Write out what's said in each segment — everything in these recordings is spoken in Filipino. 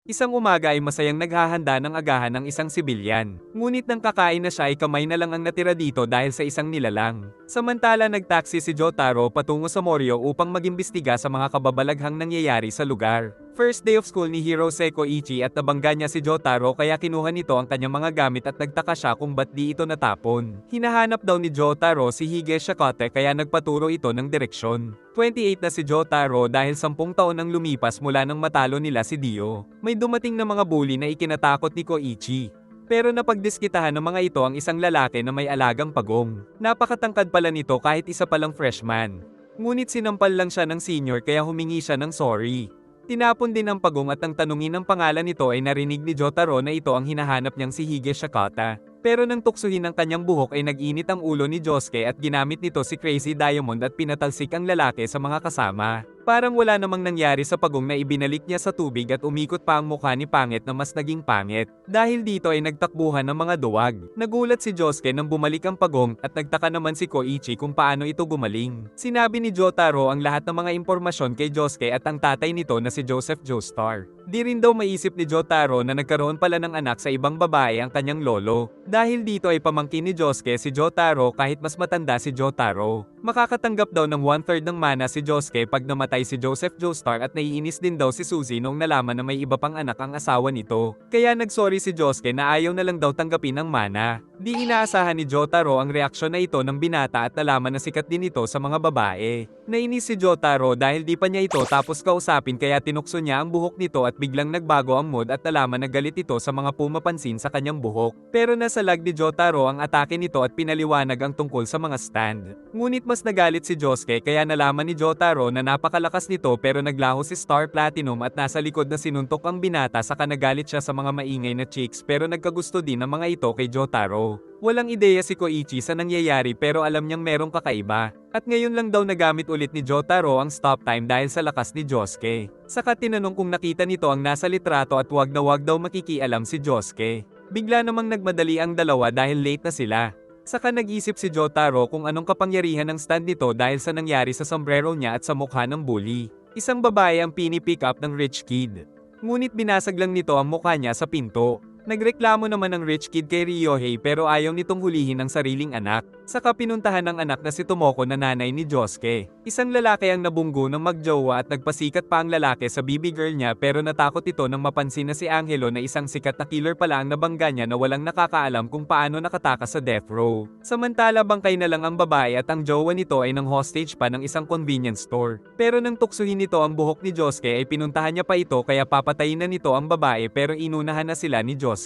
Isang umaga ay masayang naghahanda ng agahan ng isang sibilyan. Ngunit nang kakain na siya ay kamay na lang ang natira dito dahil sa isang nilalang. Samantala nagtaksi si Jotaro patungo sa Moryo upang mag-imbestiga sa mga kababalaghang nangyayari sa lugar. First day of school ni Hirose Koichi at nabangga niya si Jotaro kaya kinuha nito ang kanyang mga gamit at nagtaka siya kung ba't di ito natapon. Hinahanap daw ni Jotaro si Hige Shakate kaya nagpaturo ito ng direksyon. 28 na si Jotaro dahil 10 taon ang lumipas mula nang matalo nila si Dio. May dumating na mga bully na ikinatakot ni Koichi. Pero napagdiskitahan ng mga ito ang isang lalaki na may alagang pagong. Napakatangkad pala nito kahit isa palang freshman. Ngunit sinampal lang siya ng senior kaya humingi siya ng sorry. Tinapon din ang pagong at ang tanungin ng pangalan nito ay narinig ni Jotaro na ito ang hinahanap niyang si Hige Shakata. Pero nang tuksuhin ang kanyang buhok ay nag-init ang ulo ni Josuke at ginamit nito si Crazy Diamond at pinatalsik ang lalaki sa mga kasama. Parang wala namang nangyari sa pagong na ibinalik niya sa tubig at umikot pa ang mukha ni Pangit na mas naging pangit. Dahil dito ay nagtakbuhan ng mga duwag. Nagulat si Josuke nang bumalik ang pagong at nagtaka naman si Koichi kung paano ito gumaling. Sinabi ni Jotaro ang lahat ng mga impormasyon kay Josuke at ang tatay nito na si Joseph Joestar. Di rin daw maisip ni Jotaro na nagkaroon pala ng anak sa ibang babae ang kanyang lolo. Dahil dito ay pamangkin ni Josuke si Jotaro kahit mas matanda si Jotaro. Makakatanggap daw ng 1/3 ng mana si Josuke pag namatay si Joseph Joestar at naiinis din daw si Suzy noong nalaman na may iba pang anak ang asawa nito. Kaya nagsorry si Josuke na ayaw na lang daw tanggapin ang mana. Di inaasahan ni Jotaro ang reaksyon na ito ng binata at nalaman na sikat din ito sa mga babae. Nainis si Jotaro dahil di pa niya ito tapos kausapin kaya tinukso niya ang buhok nito at biglang nagbago ang mood at nalaman na galit ito sa mga pumapansin sa kanyang buhok. Pero nasalag ni Jotaro ang atake nito at pinaliwanag ang tungkol sa mga stand. Ngunit mas nagalit si Josuke kaya nalaman ni Jotaro na napakalakas nito pero naglaho si Star Platinum at nasa likod na sinuntok ang binata saka nagalit siya sa mga maingay na chicks pero nagkagusto din ang mga ito kay Jotaro. Walang ideya si Koichi sa nangyayari pero alam niyang merong kakaiba. At ngayon lang daw nagamit ulit ni Jotaro ang stop time dahil sa lakas ni Josuke. Saka tinanong kung nakita nito ang nasa litrato at wag daw makikialam si Josuke. Bigla namang nagmadali ang dalawa dahil late na sila. Saka nag-isip si Jotaro kung anong kapangyarihan ng stand nito dahil sa nangyari sa sombrero niya at sa mukha ng bully. Isang babae ang pini-pick up ng rich kid. Ngunit binasag lang nito ang mukha niya sa pinto. Nagreklamo naman ang rich kid kay Ryohei pero ayaw nitong hulihin ang sariling anak. Saka pinuntahan ng anak na si Tomoko na nanay ni Josuke. Isang lalaki ang nabunggo ng magjowa at nagpasikat pa ang lalaki sa baby girl niya pero natakot ito nang mapansin na si Angelo na isang sikat na killer pala ang nabangga niya na walang nakakaalam kung paano nakatakas sa death row. Samantala bangkay na lang ang babae at ang jowa nito ay nang hostage pa ng isang convenience store. Pero nang tuksuhin nito ang buhok ni Josuke ay pinuntahan niya pa ito kaya papatayin na nito ang babae pero inunahan na sila ni Josuke.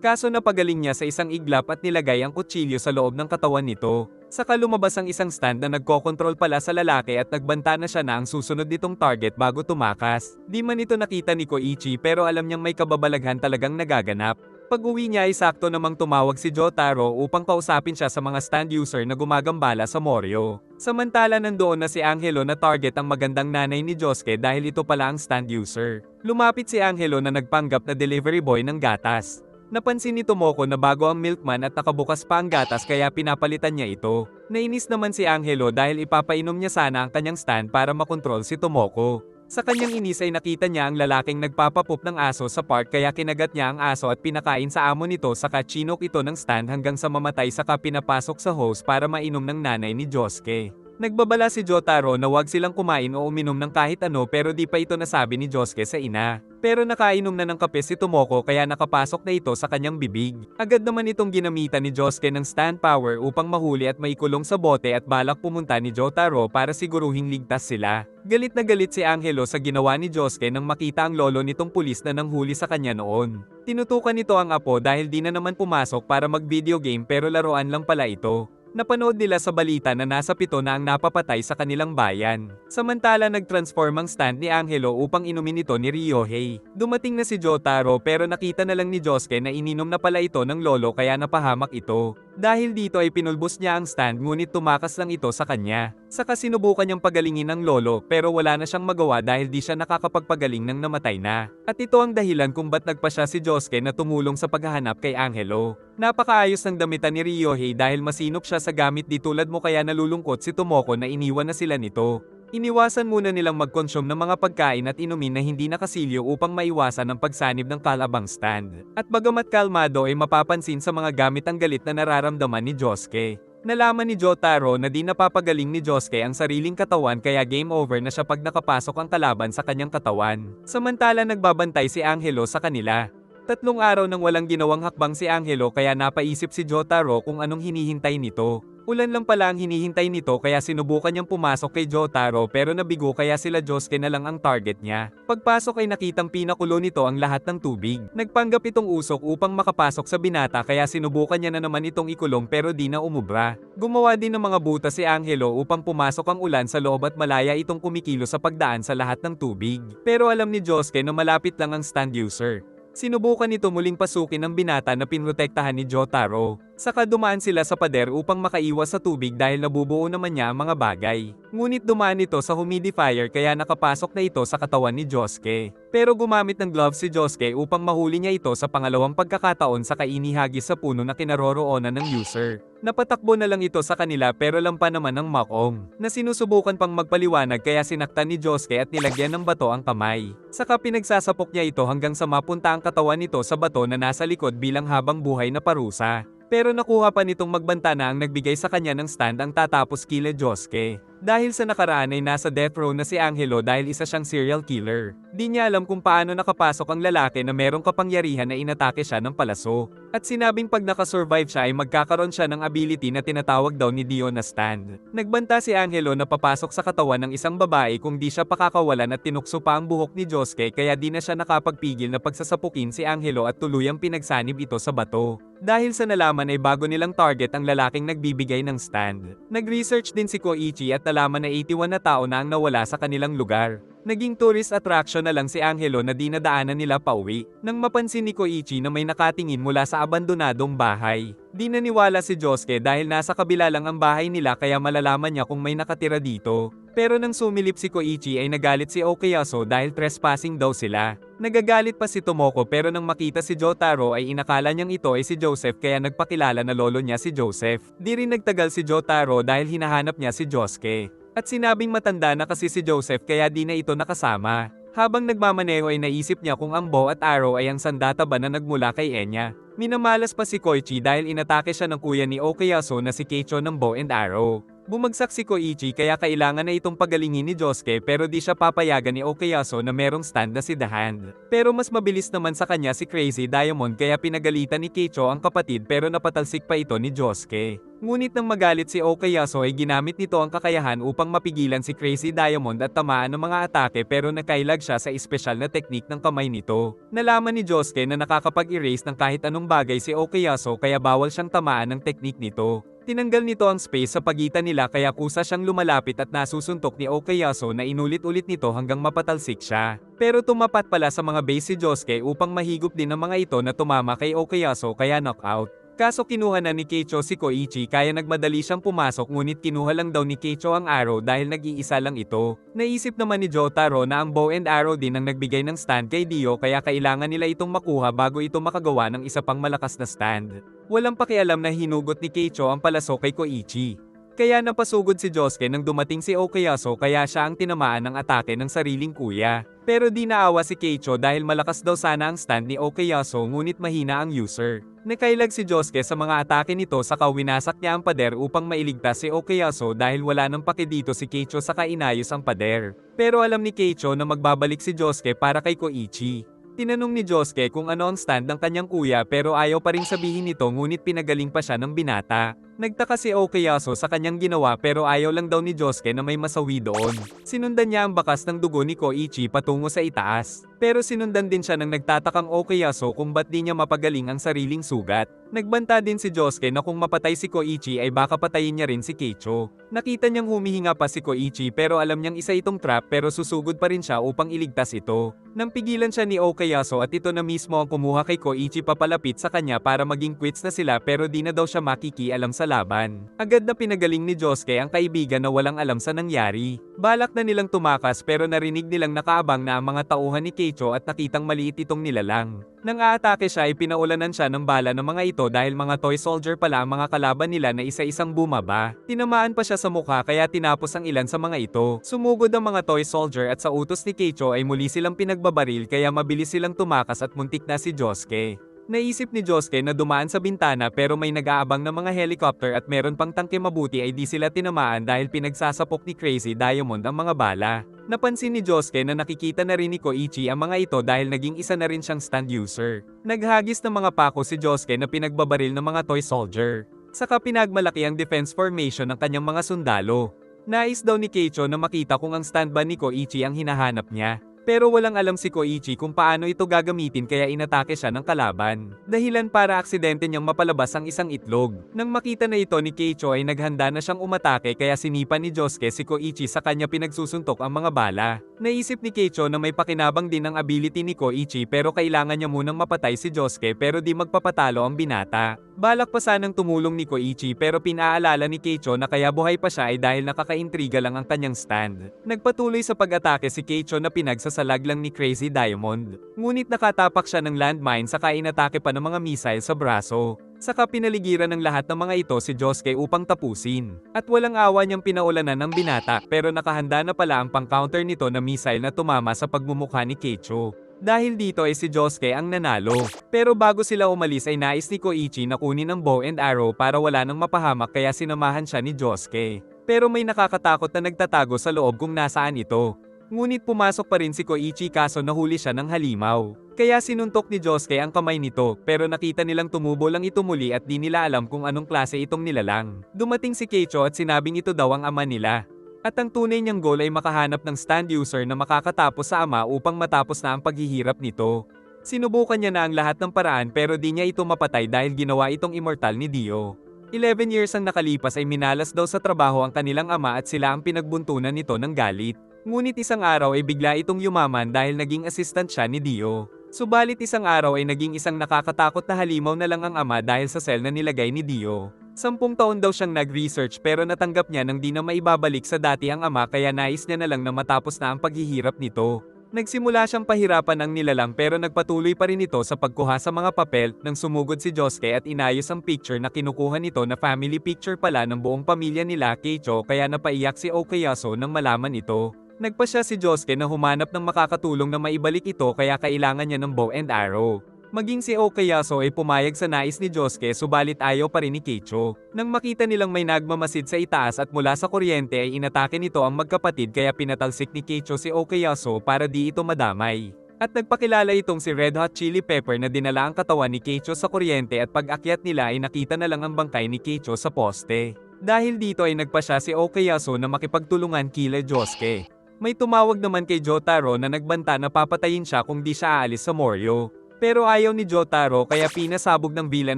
Kaso napagaling niya sa isang iglap at nilagay ang kutsilyo sa loob ng katawan nito. Saka lumabas ang isang stand na nagkokontrol pala sa lalaki at nagbanta na siya na ang susunod nitong target bago tumakas. Di man ito nakita ni Koichi pero alam niyang may kababalaghan talagang nagaganap. Pag-uwi niya ay sakto namang tumawag si Jotaro upang kausapin siya sa mga stand user na gumagambala sa Moryo. Samantala nandoon na si Angelo na target ang magandang nanay ni Josuke dahil ito pala ang stand user. Lumapit si Angelo na nagpanggap na delivery boy ng gatas. Napansin ni Tomoko na bago ang milkman at nakabukas pa ang gatas kaya pinapalitan niya ito. Nainis naman si Angelo dahil ipapainom niya sana ang kanyang stand para makontrol si Tomoko. Sa kanyang inis ay nakita niya ang lalaking nagpapapup ng aso sa park kaya kinagat niya ang aso at pinakain sa amo nito saka chinok ito ng stand hanggang sa mamatay saka pinapasok sa hose para mainom ng nanay ni Josuke. Nagbabala si Jotaro na wag silang kumain o uminom ng kahit ano pero di pa ito nasabi ni Josuke sa ina. Pero nakainom na ng kape si Tomoko kaya nakapasok na ito sa kanyang bibig. Agad naman itong ginamitan ni Josuke ng stand power upang mahuli at maikulong sa bote at balak pumunta ni Jotaro para siguruhing ligtas sila. Galit na galit si Angelo sa ginawa ni Josuke nang makita ang lolo nitong pulis na nanghuli sa kanya noon. Tinutukan nito ang apo dahil di na naman pumasok para mag-video game pero laruan lang pala ito. Napanood nila sa balita na nasa 7 na ang napapatay sa kanilang bayan. Samantala nag-transform ang stand ni Angelo upang inumin ito ni Ryohei. Dumating na si Jotaro pero nakita na lang ni Josuke na ininom na pala ito ng lolo kaya napahamak ito. Dahil dito ay pinulbos niya ang stand ngunit tumakas lang ito sa kanya. Saka sinubukan niyang pagalingin ng lolo pero wala na siyang magawa dahil di siya nakakapagpagaling nang namatay na. At ito ang dahilan kung ba't nagpa siya si Josuke na tumulong sa paghahanap kay Angelo. Napakaayos ng damitan ni Ryohei dahil masinop siya sa gamit di tulad mo kaya nalulungkot si Tomoko na iniwan na sila nito. Iniwasan muna nilang mag-consume ng mga pagkain at inumin na hindi nakasilyo upang maiwasan ang pagsanib ng kalabang stand. At bagamat kalmado ay mapapansin sa mga gamit ang galit na nararamdaman ni Josuke. Nalaman ni Jotaro na di napapagaling ni Josuke ang sariling katawan kaya game over na siya pag nakapasok ang kalaban sa kanyang katawan. Samantala nagbabantay si Angelo sa kanila. 3 araw nang walang ginawang hakbang si Angelo kaya napaisip si Jotaro kung anong hinihintay nito. Ulan lang pala ang hinihintay nito kaya sinubukan niyang pumasok kay Jotaro pero nabigo kaya sila Josuke na lang ang target niya. Pagpasok ay nakitang pinakulo nito ang lahat ng tubig. Nagpanggap itong usok upang makapasok sa binata kaya sinubukan niya na naman itong ikulong pero di na umubra. Gumawa din ng mga butas si Angelo upang pumasok ang ulan sa loob at malaya itong kumikilo sa pagdaan sa lahat ng tubig. Pero alam ni Josuke na malapit lang ang stand user. Sinubukan nito muling pasukin ang binata na pinrotektahan ni Jotaro. Saka dumaan sila sa pader upang makaiwas sa tubig dahil nabubuo naman niya ang mga bagay. Ngunit dumaan ito sa humidifier kaya nakapasok na ito sa katawan ni Josuke. Pero gumamit ng gloves si Josuke upang mahuli niya ito sa pangalawang pagkakataon sa inihagis sa puno na kinaroroonan ng user. Napatakbo na lang ito sa kanila pero lampa naman ng Makong, na sinusubukan pang magpaliwanag kaya sinaktan ni Josuke at nilagyan ng bato ang kamay. Saka pinagsasapok niya ito hanggang sa mapunta ang katawan nito sa bato na nasa likod bilang habang buhay na parusa. Pero nakuha pa nitong magbanta na ang nagbigay sa kanya ng stand ang tatapos kila Josuke. Dahil sa nakaraan ay nasa death row na si Angelo dahil isa siyang serial killer. Di niya alam kung paano nakapasok ang lalaki na merong kapangyarihan na inatake siya ng palaso. At sinabing pag nakasurvive siya ay magkakaroon siya ng ability na tinatawag daw ni Dio na stand. Nagbanta si Angelo na papasok sa katawan ng isang babae kung di siya pakakawalan at tinukso pa ang buhok ni Josuke kaya di na siya nakapagpigil na pagsasapukin si Angelo at tuluyang pinagsanib ito sa bato. Dahil sa nalaman ay bago nilang target ang lalaking nagbibigay ng stand. Nag-research din si Koichi at nalaman na 81 na tao na ang nawala sa kanilang lugar. Naging tourist attraction na lang si Angelo na di nadaanan nila pauwi. Nang mapansin ni Koichi na may nakatingin mula sa abandonadong bahay. Di naniwala si Josuke dahil nasa kabila lang ang bahay nila kaya malalaman niya kung may nakatira dito. Pero nang sumilip si Koichi ay nagalit si Okuyasu dahil trespassing daw sila. Nagagalit pa si Tomoko pero nang makita si Jotaro ay inakala niyang ito ay si Joseph kaya nagpakilala na lolo niya si Joseph. Di rin nagtagal si Jotaro dahil hinahanap niya si Josuke. At sinabing matanda na kasi si Joseph kaya di na ito nakasama. Habang nagmamaneho ay naisip niya kung ang bow at arrow ay ang sandata ba na nagmula kay Enya. Minamalas pa si Koichi dahil inatake siya ng kuya ni Okuyasu na si Keicho ng bow and arrow. Bumagsak si Koichi kaya kailangan na itong pagalingin ni Josuke pero di siya papayagan ni Okuyasu na merong stand na si The Hand. Pero mas mabilis naman sa kanya si Crazy Diamond kaya pinagalitan ni Keicho ang kapatid pero napatalsik pa ito ni Josuke. Ngunit nang magalit si Okuyasu ay ginamit nito ang kakayahan upang mapigilan si Crazy Diamond at tamaan ng mga atake pero nakailag siya sa espesyal na teknik ng kamay nito. Nalaman ni Josuke na nakakapag-erase ng kahit anong bagay si Okuyasu kaya bawal siyang tamaan ng teknik nito. Tinanggal nito ang space sa pagitan nila kaya kusa siyang lumalapit at nasusuntok ni Okuyasu na inulit-ulit nito hanggang mapatalsik siya. Pero tumapat pala sa mga base si Josuke upang mahigop din ang mga ito na tumama kay Okuyasu kaya knockout. Kaso kinuha na ni Keicho si Koichi kaya nagmadali siyang pumasok ngunit kinuha lang daw ni Keicho ang arrow dahil nag-iisa lang ito. Naisip naman ni Jotaro na ang bow and arrow din ang nagbigay ng stand kay Dio kaya kailangan nila itong makuha bago ito makagawa ng isa pang malakas na stand. Walang pakialam na hinugot ni Keicho ang palaso kay Koichi. Kaya napasugod si Josuke nang dumating si Okuyasu kaya siya ang tinamaan ng atake ng sariling kuya. Pero di naawa si Keicho dahil malakas daw sana ang stand ni Okuyasu ngunit mahina ang user. Nakailag si Josuke sa mga atake nito saka winasak niya ang pader upang mailigtas si Okuyasu dahil wala nang pake dito si Keicho saka inayos ang pader. Pero alam ni Keicho na magbabalik si Josuke para kay Koichi. Tinanong ni Josuke kung ano ang stand ng kanyang kuya pero ayaw pa ring sabihin nito ngunit pinagaling pa siya ng binata. Nagtaka si Okuyasu sa kanyang ginawa pero ayaw lang daw ni Josuke na may masawi doon. Sinundan niya ang bakas ng dugo ni Koichi patungo sa itaas. Pero sinundan din siya ng nagtatakang Okuyasu kung ba't di niya mapagaling ang sariling sugat. Nagbanta din si Josuke na kung mapatay si Koichi ay baka patayin niya rin si Keicho. Nakita niyang humihinga pa si Koichi pero alam niyang isa itong trap pero susugod pa rin siya upang iligtas ito. Nang pigilan siya ni Okuyasu at ito na mismo ang kumuha kay Koichi papalapit sa kanya para maging quits na sila pero di na daw siya makikialam sa kalaban. Agad na pinagaling ni Josuke ang kaibigan na walang alam sa nangyari. Balak na nilang tumakas pero narinig nilang nakaabang na ang mga tauhan ni Keicho at nakitang maliit itong nilalang. Nang aatake siya ay pinaulanan siya ng bala ng mga ito dahil mga toy soldier pala ang mga kalaban nila na isa-isang bumaba. Tinamaan pa siya sa mukha kaya tinapos ang ilan sa mga ito. Sumugod ang mga toy soldier at sa utos ni Keicho ay muli silang pinagbabaril kaya mabilis silang tumakas at muntik na si Josuke. Naisip ni Josuke na dumaan sa bintana pero may nag-aabang na mga helicopter at meron pang tangke, mabuti ay di sila tinamaan dahil pinagsasapok ni Crazy Diamond ang mga bala. Napansin ni Josuke na nakikita na rin ni Koichi ang mga ito dahil naging isa na rin siyang stand user. Naghagis ng mga pako si Josuke na pinagbabaril ng mga toy soldier. Saka pinagmalaki ang defense formation ng kanyang mga sundalo. Nais daw ni Keicho na makita kung ang stand ba ni Koichi ang hinahanap niya. Pero walang alam si Koichi kung paano ito gagamitin kaya inatake siya ng kalaban. Dahilan para aksidente niyang mapalabas ang isang itlog. Nang makita na ito ni Keicho ay naghanda na siyang umatake kaya sinipa ni Josuke si Koichi sa kanya pinagsusuntok ang mga bala. Naisip ni Keicho na may pakinabang din ang ability ni Koichi pero kailangan niya munang mapatay si Josuke pero di magpapatalo ang binata. Balak pa sanang tumulong ni Koichi pero pinaalala ni Keicho na kaya buhay pa siya ay dahil nakakaintriga lang ang kanyang stand. Nagpatuloy sa pag-atake si Keicho na pinagsasalag lang ni Crazy Diamond. Ngunit nakatapak siya ng landmine saka inatake pa ng mga missile sa braso. Saka pinaligiran ng lahat ng mga ito si Josuke upang tapusin. At walang awa niyang pinaulanan ng binata pero nakahanda na pala ang pang-counter nito na missile na tumama sa pagmumukha ni Keicho. Dahil dito ay si Josuke ang nanalo. Pero bago sila umalis ay nais ni Koichi na kunin ang bow and arrow para wala nang mapahamak kaya sinamahan siya ni Josuke. Pero may nakakatakot na nagtatago sa loob kung nasaan ito. Ngunit pumasok pa rin si Koichi kaso nahuli siya ng halimaw. Kaya sinuntok ni Josuke ang kamay nito pero nakita nilang tumubo lang ito muli at di nila alam kung anong klase itong nilalang. Dumating si Keicho at sinabing ito daw ang ama nila. At ang tunay niyang goal ay makahanap ng stand user na makakatapos sa ama upang matapos na ang paghihirap nito. Sinubukan niya na ang lahat ng paraan pero di niya ito mapatay dahil ginawa itong immortal ni Dio. 11 years ang nakalipas ay minalas daw sa trabaho ang kanilang ama at sila ang pinagbuntunan nito ng galit. Ngunit isang araw ay bigla itong yumaman dahil naging assistant siya ni Dio. Subalit isang araw ay naging isang nakakatakot na halimaw na lang ang ama dahil sa cell na nilagay ni Dio. 10 taon daw siyang nag-research pero natanggap niya nang di na maibabalik sa dati ang ama kaya nais niya na lang na matapos na ang paghihirap nito. Nagsimula siyang pahirapan ang nilalang pero nagpatuloy pa rin ito sa pagkuha sa mga papel nang sumugod si Josuke at inayos ang picture na kinukuha nito na family picture pala ng buong pamilya nila Keicho kaya napaiyak si Okuyasu nang malaman ito. Nagpasya si Josuke na humanap ng makakatulong na maibalik ito kaya kailangan niya ng bow and arrow. Maging si Okuyasu ay pumayag sa nais ni Josuke subalit ayaw pa rin ni Keicho. Nang makita nilang may nagmamasid sa itaas at mula sa kuryente ay inatake nito ang magkapatid kaya pinatalsik ni Keicho si Okuyasu para di ito madamay. At nagpakilala itong si Red Hot Chili Pepper na dinala ang katawan ni Keicho sa kuryente at pag-akyat nila ay nakita na lang ang bangkay ni Keicho sa poste. Dahil dito ay nagpasya si Okuyasu na makipagtulungan kila Josuke. May tumawag naman kay Jotaro na nagbanta na papatayin siya kung di siya aalis sa Moryo. Pero ayaw ni Jotaro kaya pinasabog ng bilan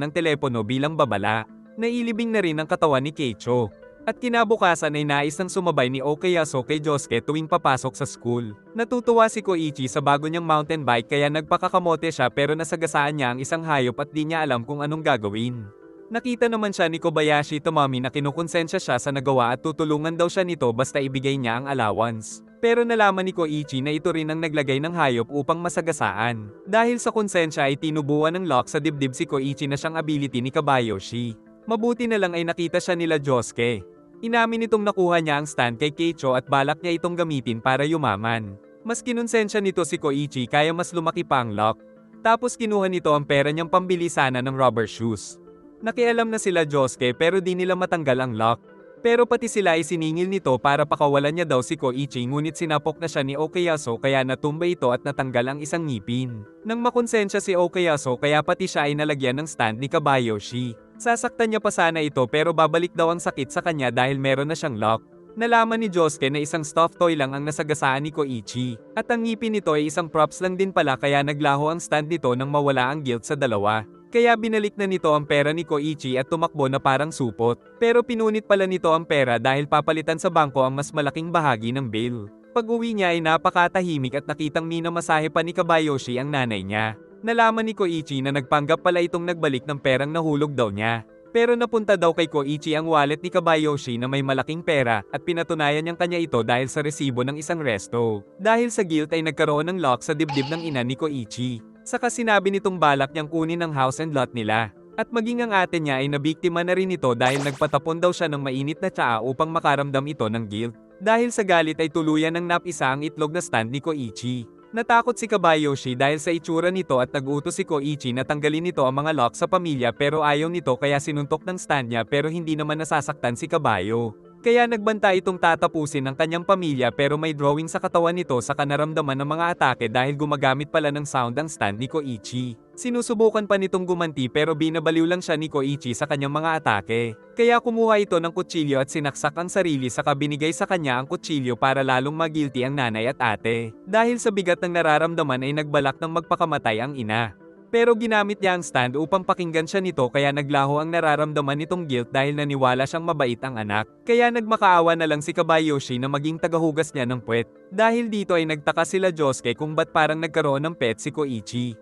ng telepono bilang babala. Nailibing na rin ang katawan ni Keicho. At kinabukasan ay nais nang sumabay ni Okuyasu kay Josuke tuwing papasok sa school. Natutuwa si Koichi sa bago niyang mountain bike kaya nagpakakamote siya pero nasagasaan niya ang isang hayop at di niya alam kung anong gagawin. Nakita naman siya ni Kobayashi Tomami na kinukonsensya siya sa nagawa at tutulungan daw siya nito basta ibigay niya ang allowance. Pero nalaman ni Koichi na ito rin ang naglagay ng hayop upang masagasaan. Dahil sa konsensya ay tinubuan ng lock sa dibdib si Koichi na siyang ability ni Kabayoshi. Mabuti na lang ay nakita siya nila Josuke. Inamin nitong nakuha niya ang stand kay Keicho at balak niya itong gamitin para yumaman. Mas kinonsensya nito si Koichi kaya mas lumaki pa ang lock. Tapos kinuha nito ang pera niyang pambili sana ng rubber shoes. Nakialam na sila Josuke pero di nila matanggal ang lock. Pero pati sila ay siningil nito para pakawalan niya daw si Koichi ngunit sinapok na siya ni Okuyasu kaya natumba ito at natanggal ang isang ngipin. Nang makonsensya si Okuyasu kaya pati siya ay nalagyan ng stand ni Kabayoshi. Sasaktan niya pa sana ito pero babalik daw ang sakit sa kanya dahil meron na siyang lock. Nalaman ni Josuke na isang stuffed toy lang ang nasagasaan ni Koichi. At ang ngipin nito ay isang props lang din pala kaya naglaho ang stand nito nang mawala ang guilt sa dalawa. Kaya binalik na nito ang pera ni Koichi at tumakbo na parang supot. Pero pinunit pala nito ang pera dahil papalitan sa bangko ang mas malaking bahagi ng bill. Pag-uwi niya ay napakatahimik at nakitang minamasahe pa ni Kabayoshi ang nanay niya. Nalaman ni Koichi na nagpanggap pala itong nagbalik ng perang nahulog daw niya. Pero napunta daw kay Koichi ang wallet ni Kabayoshi na may malaking pera at pinatunayan niyang kanya ito dahil sa resibo ng isang resto. Dahil sa guilt ay nagkaroon ng lock sa dibdib ng ina ni Koichi. Saka sinabi nitong balak niyang kunin ang house and lot nila. At maging ang ate niya ay nabiktima na rin ito dahil nagpatapon daw siya ng mainit na tsaa upang makaramdam ito ng guilt. Dahil sa galit ay tuluyan ng napisa ang itlog na stand ni Koichi. Natakot si Kabayoshi dahil sa itsura nito at nag-utos si Koichi na tanggalin nito ang mga lock sa pamilya pero ayaw nito kaya sinuntok ng stand niya pero hindi naman nasasaktan si Kabayo. Kaya nagbanta itong tatapusin ang kanyang pamilya pero may drawing sa katawan nito sa kanaramdaman ng mga atake dahil gumagamit pala ng sound ang stand ni Koichi. Sinusubukan pa nitong gumanti pero binabaliw lang siya ni Koichi sa kanyang mga atake. Kaya kumuha ito ng kutsilyo at sinaksak ang sarili saka binigay sa kanya ang kutsilyo para lalong magilty ang nanay at ate. Dahil sa bigat ng nararamdaman ay nagbalak ng magpakamatay ang ina. Pero ginamit niya ang stand upang pakinggan siya nito kaya naglaho ang nararamdaman nitong guilt dahil naniwala siyang mabait ang anak. Kaya nagmakaawa na lang si Kabayoshi na maging tagahugas niya ng puwet. Dahil dito ay nagtaka sila Josuke kung ba't parang nagkaroon ng pet si Koichi.